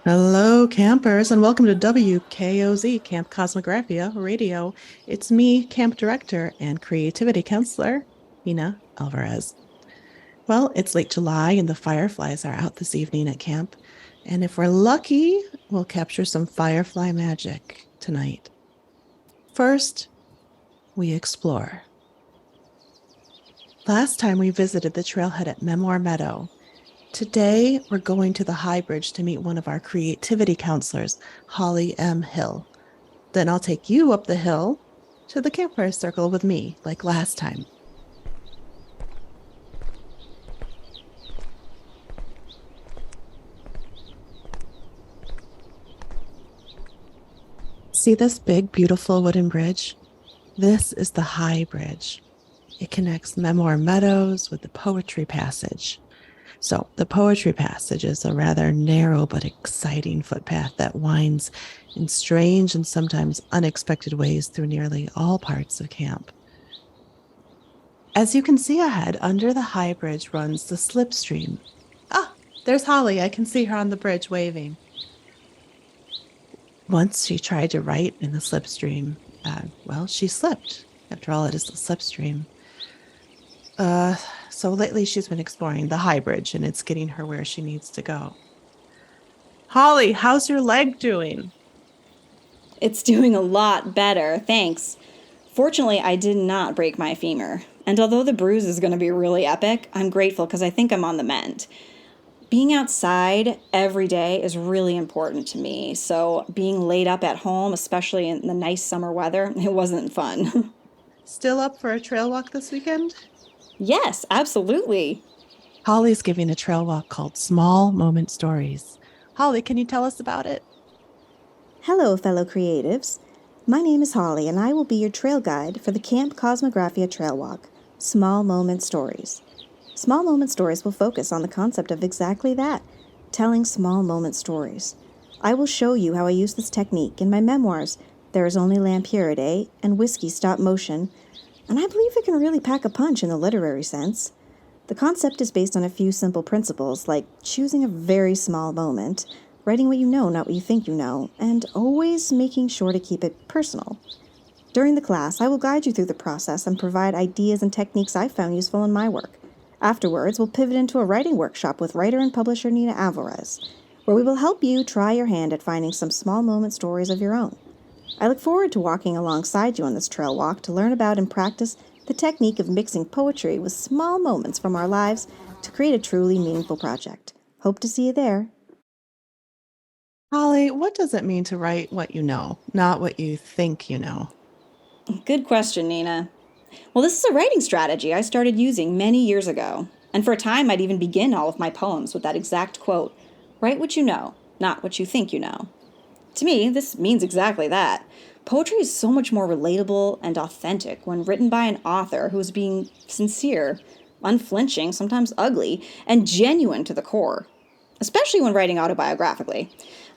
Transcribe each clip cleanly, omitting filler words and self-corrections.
Hello, campers, and welcome to WKOZ Camp Cosmographia Radio. It's me, camp director and creativity counselor, Nina Alvarez. Well, it's late July and the fireflies are out this evening at camp. And if we're lucky, we'll capture some firefly magic tonight. First, we explore. Last time we visited the trailhead at Memoir Meadow. Today, we're going to the High Bridge to meet one of our creativity counselors, Holley M. Hill. Then I'll take you up the hill to the campfire circle with me, like last time. See this big, beautiful wooden bridge? This is the High Bridge. It connects Memoir Meadows with the Poetry Passage. So, the Poetry Passage is a rather narrow but exciting footpath that winds in strange and sometimes unexpected ways through nearly all parts of camp. As you can see ahead, under the high bridge runs the slipstream. Ah, there's Holley. I can see her on the bridge waving. Once she tried to write in the slipstream. Well, she slipped. After all, it is the slipstream. So lately she's been exploring the high bridge and it's getting her where she needs to go. Holley, how's your leg doing? It's doing a lot better, thanks. Fortunately, I did not break my femur. And although the bruise is going to be really epic, I'm grateful because I think I'm on the mend. Being outside every day is really important to me, so being laid up at home, especially in the nice summer weather, it wasn't fun. Still up for a trail walk this weekend? Yes, absolutely. Holley's giving a trail walk called Small Moment Stories. Holley, can you tell us about it? Hello, fellow creatives. My name is Holley, and I will be your trail guide for the Camp Cosmographia Trail Walk, Small Moment Stories. Small Moment Stories will focus on the concept of exactly that, telling small moment stories. I will show you how I use this technique in my memoirs, There is Only Lampyridae and Whiskey Stop Motion, and I believe it can really pack a punch in the literary sense. The concept is based on a few simple principles, like choosing a very small moment, writing what you know, not what you think you know, and always making sure to keep it personal. During the class, I will guide you through the process and provide ideas and techniques I found useful in my work. Afterwards, we'll pivot into a writing workshop with writer and publisher Nina Alvarez, where we will help you try your hand at finding some small moment stories of your own. I look forward to walking alongside you on this trail walk to learn about and practice the technique of mixing poetry with small moments from our lives to create a truly meaningful project. Hope to see you there. Holley, what does it mean to write what you know, not what you think you know? Good question, Nina. Well, this is a writing strategy I started using many years ago. And for a time, I'd even begin all of my poems with that exact quote: write what you know, not what you think you know. To me, this means exactly that. Poetry is so much more relatable and authentic when written by an author who is being sincere, unflinching, sometimes ugly, and genuine to the core, especially when writing autobiographically.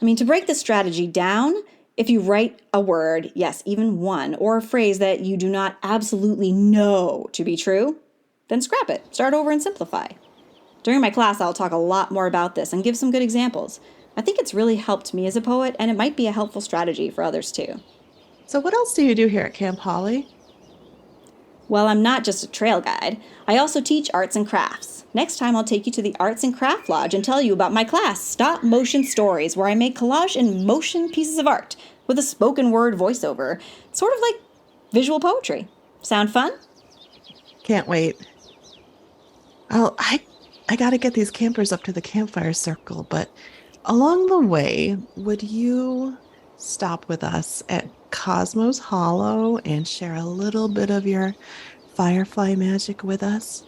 I mean, to break this strategy down, if you write a word, yes, even one, or a phrase that you do not absolutely know to be true, then scrap it, start over, and simplify. During my class, I'll talk a lot more about this and give some good examples. I think it's really helped me as a poet, and it might be a helpful strategy for others too. So, what else do you do here at Camp Holley? Well, I'm not just a trail guide. I also teach arts and crafts. Next time, I'll take you to the Arts and Craft Lodge and tell you about my class, Stop Motion Stories, where I make collage and motion pieces of art with a spoken word voiceover, sort of like visual poetry. Sound fun? Can't wait. Oh, I got to get these campers up to the campfire circle, but along the way, would you stop with us at Cosmos Hollow and share a little bit of your firefly magic with us?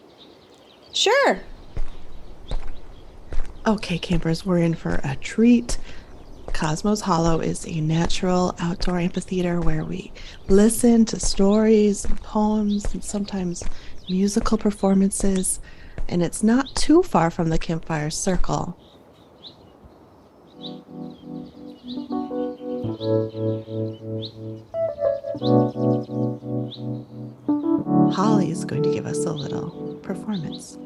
Sure. Okay, campers, we're in for a treat. Cosmos Hollow is a natural outdoor amphitheater where we listen to stories and poems and sometimes musical performances, and it's not too far from the campfire circle. Holley is going to give us a little performance.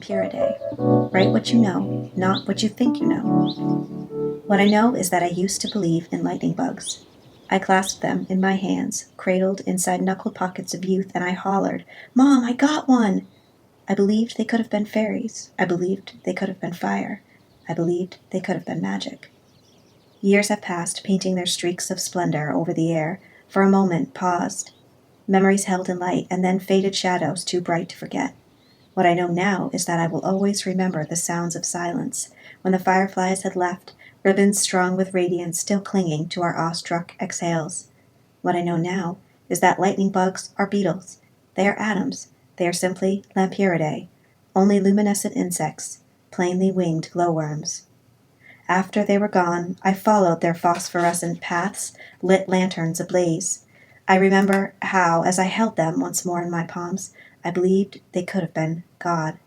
Lampyridae. Write what you know, not what you think you know. What I know is that I used to believe in lightning bugs. I clasped them in my hands, cradled inside knuckled pockets of youth, and I hollered, "Mom, I got one!" I believed they could have been fairies. I believed they could have been fire. I believed they could have been magic. Years have passed, painting their streaks of splendor over the air, for a moment paused. Memories held in light, and then faded shadows too bright to forget. What I know now is that I will always remember the sounds of silence, when the fireflies had left, ribbons strung with radiance still clinging to our awestruck exhales. What I know now is that lightning bugs are beetles. They are atoms. They are simply Lampyridae, only luminescent insects, plainly winged glowworms. After they were gone, I followed their phosphorescent paths, lit lanterns ablaze. I remember how, as I held them once more in my palms, I believed they could have been God.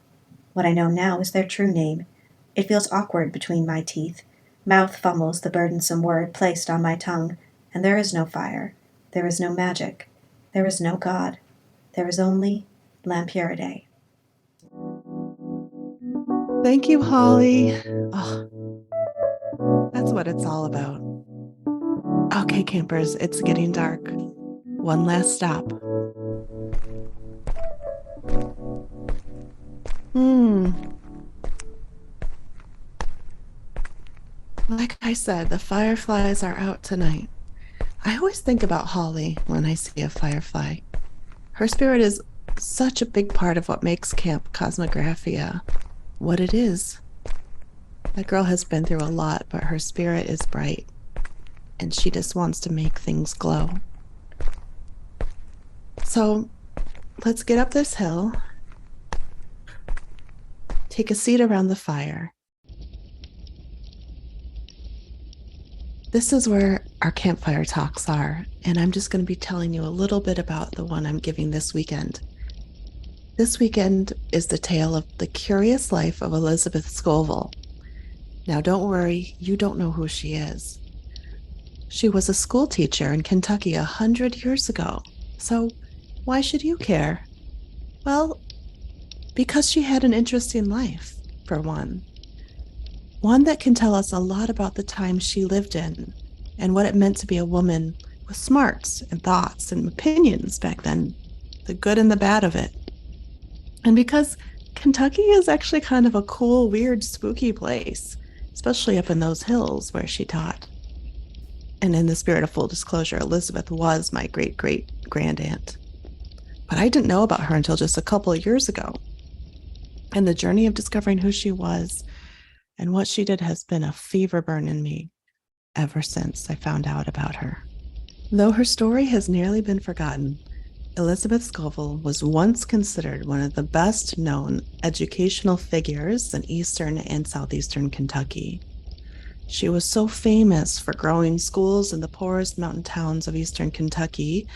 What I know now is their true name. It feels awkward between my teeth. Mouth fumbles the burdensome word placed on my tongue, and there is no fire. There is no magic. There is no God. There is only Lampyridae. Thank you, Holley. Oh, that's what it's all about. Okay, campers, it's getting dark. One last stop. Like I said, the fireflies are out tonight. I always think about Holley when I see a firefly. Her spirit is such a big part of what makes Camp Cosmographia what it is. That girl has been through a lot, but her spirit is bright, and she just wants to make things glow. So let's get up this hill, take a seat around the fire. This is where our campfire talks are, and I'm just going to be telling you a little bit about the one I'm giving this weekend. This weekend is the tale of the curious life of Elizabeth Scoville. Now, don't worry, you don't know who she is. She was a school teacher in Kentucky 100 years ago. So why should you care? Well, because she had an interesting life, for one. One that can tell us a lot about the time she lived in and what it meant to be a woman with smarts and thoughts and opinions back then, the good and the bad of it. And because Kentucky is actually kind of a cool, weird, spooky place, especially up in those hills where she taught. And in the spirit of full disclosure, Elizabeth was my great-great-grandaunt. But I didn't know about her until just a couple of years ago. And the journey of discovering who she was and what she did has been a fever burn in me ever since I found out about her. Though her story has nearly been forgotten, Elizabeth Scoville was once considered one of the best known educational figures in eastern and southeastern Kentucky. She was so famous for growing schools in the poorest mountain towns of eastern Kentucky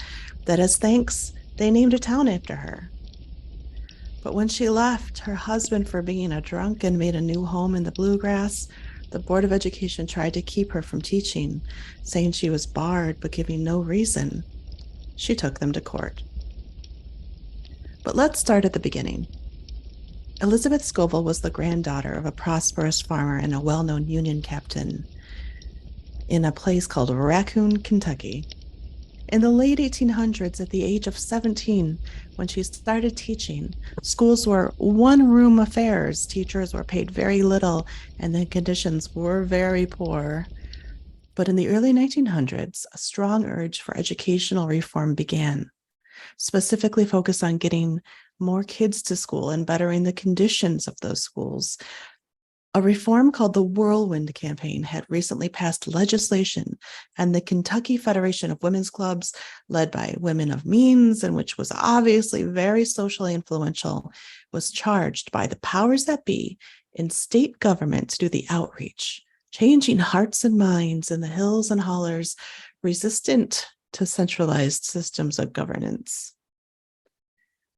that as thanks, they named a town after her. But when she left her husband for being a drunk and made a new home in the bluegrass, the Board of Education tried to keep her from teaching, saying she was barred but giving no reason. She took them to court. But let's start at the beginning. Elizabeth Scoville was the granddaughter of a prosperous farmer and a well-known Union captain in a place called Raccoon, Kentucky. In the late 1800s, at the age of 17, when she started teaching, schools were one-room affairs. Teachers were paid very little, and the conditions were very poor. But in the early 1900s, a strong urge for educational reform began, specifically focused on getting more kids to school and bettering the conditions of those schools. A reform called the Whirlwind Campaign had recently passed legislation, and the Kentucky Federation of Women's Clubs, led by women of means and which was obviously very socially influential, was charged by the powers that be in state government to do the outreach, changing hearts and minds in the hills and hollers resistant to centralized systems of governance.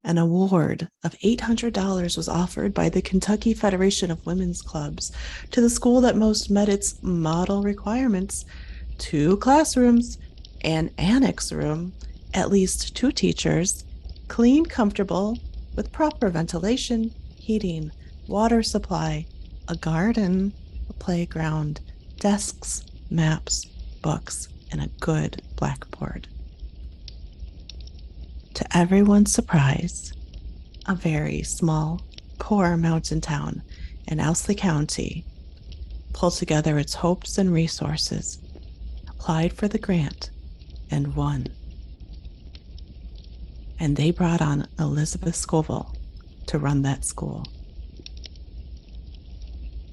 An award of $800 was offered by the Kentucky Federation of Women's Clubs to the school that most met its model requirements: 2 classrooms, an annex room, at least 2 teachers, clean, comfortable, with proper ventilation, heating, water supply, a garden, a playground, desks, maps, books, and a good blackboard. To everyone's surprise, a very small, poor mountain town in Owsley County pulled together its hopes and resources, applied for the grant, and won. And they brought on Elizabeth Scoville to run that school.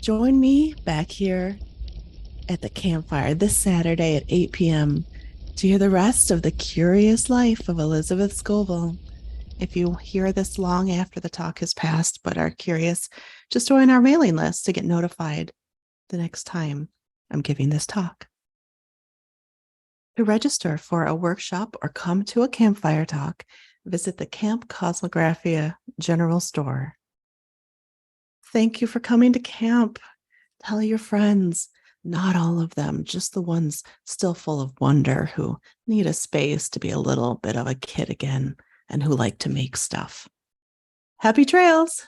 Join me back here at the campfire this Saturday at 8 p.m. to hear the rest of the curious life of Elizabeth Scoville. If you hear this long after the talk has passed but are curious, just join our mailing list to get notified the next time I'm giving this talk. To register for a workshop or come to a campfire talk, visit the Camp Cosmographia General Store. Thank you for coming to camp. Tell your friends, not all of them, just the ones still full of wonder who need a space to be a little bit of a kid again and who like to make stuff. Happy trails!